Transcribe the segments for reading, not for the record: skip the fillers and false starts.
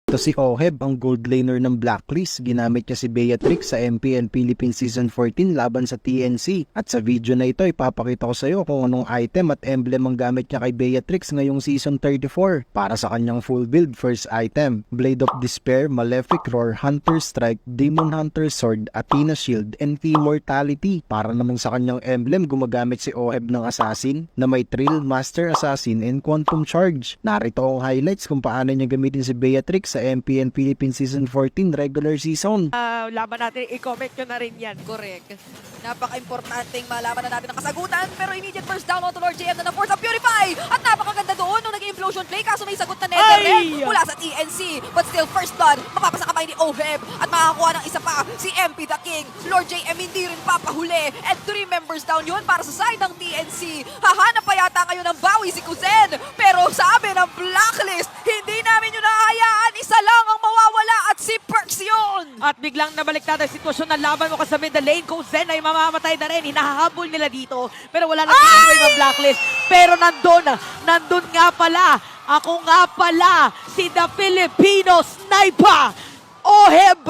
Ito si Oheb, ang gold laner ng Blacklist. Ginamit niya si Beatrix sa MPL Philippines Season 14 laban sa TNC. At sa video na ito, ipapakita ko sa iyo kung anong item at emblem ang gamit niya kay Beatrix ngayong Season 34. Para sa kanyang full build, first item, Blade of Despair, Malefic Roar, Hunter Strike, Demon Hunter Sword, Athena Shield, and Immortality. Para naman sa kanyang emblem, gumagamit si Oheb ng Assassin na may Trill, Master Assassin, and Quantum Charge. Narito ang highlights kung paano niya gamitin si Beatrix sa MPN Philippines Season 14 regular season. Laban natin, i-comment nyo na rin yan. Correct. Napaka-importanting malaman na natin ang kasagutan, pero immediate first down to Lord JM na na-force ang Purify. At napakaganda doon nung naging implosion play, kaso may sagot na Netherrealm mula sa TNC. But still, first blood, mapapasa kamay ni Oheb at makakakuha ng isa pa, si MP the King. Lord JM hindi rin papahuli. And 3 members down yun para sa side ng TNC. Hahanap pa yata ngayon ng bawi si Kuzen. Pero sabi ng Blacklist, hindi namin yun nahahayaan. Isa lang ang mawawala at si Perks yun. At biglang nabaliktad ang sitwasyon ng laban mo kasama the lane. Kung Zen ay mamamatay na rin, hinahabol nila dito. Pero wala nang ginagawa ng Blacklist. Pero nandun nga pala. Ako nga pala, si the Filipino Sniper. Oheb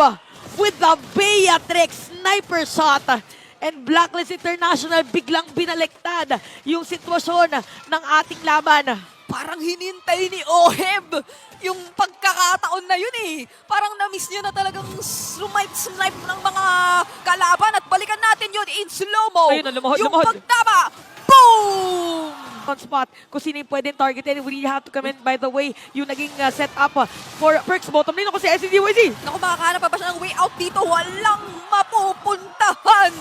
with the Beatrix sniper shot. And Blacklist International biglang binaliktad yung sitwasyon ng ating laban. Parang hinintay ni Oheb yung pagkakataon na yun eh. Parang na-miss niya na talagang snipe ng mga kalaban at balikan natin yun in slow-mo. Ayun, lumuhod. Pagtama, boom! On spot, kung sino yung pwedeng targetin, we really have to come in, by the way, yung naging setup for Perks bottom lane ako si SCDYZ. Naku, makakahanap pa ba siya ng way out dito? Walang mapupuntahan!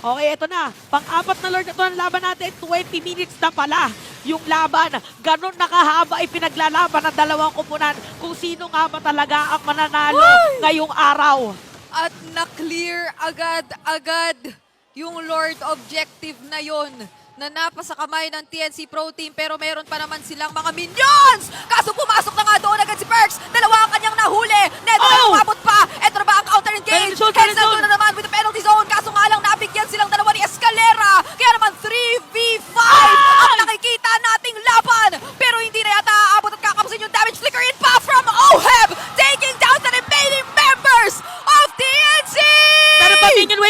Okay, eto na. Pang-apat na lord na ito ng laban natin. 20 minutes na pala yung laban. Ganon nakahaba ay pinaglalaban ng dalawang kupunan kung sino nga ba talaga ang mananalo ngayong araw. At na-clear agad-agad yung Lord Objective na yon na napasa kamay ng TNC Pro Team, pero meron pa naman silang mga minions! Kaso pumasok na nga doon agad si Perks. Dalawa ang kanyang nahuli. Netherrealm umabot pa. Eto na ba ang counter engage? Heads down na naman with the penalty zone. Kaso nga lang nabigyan silang dalawa ni Escalera. Kaya naman 3v5 ang nakikita nating laban. Pero hindi na yata aabot at kakapusin yung damage. Flicker in pa from Oheb, taking down the remaining members of TNC!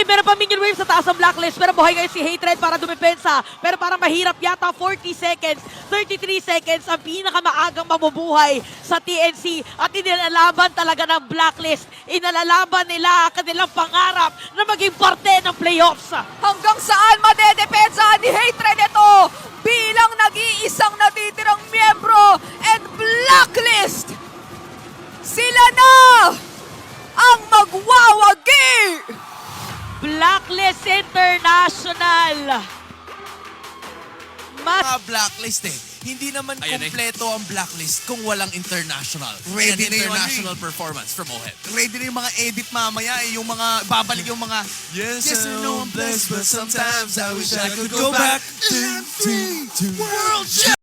Meron pa minion wave sa taas ng Blacklist. Pero buhay kayo si Hatred para dumepensa. Pero parang mahirap yata, 40 seconds, 33 seconds ang pinakamaagang mabubuhay sa TNC. At inilalaban talaga ng Blacklist. Inilalaban nila ang kanilang pangarap na maging parte ng playoffs. Hanggang saan madedepensahan ni Hatred ito bilang nag-iisang natitirang miyembro and Blacklist. Sila na ang magwawagi! Blacklist International. Mga Blacklist eh. Hindi naman kumpleto ang Blacklist kung walang international. Ready na yung international performance from Oheb. Ready na yung mga edit mamaya eh, yung mga, babalik yung mga Yes, I know I'm blessed, but sometimes I wish I could go back to World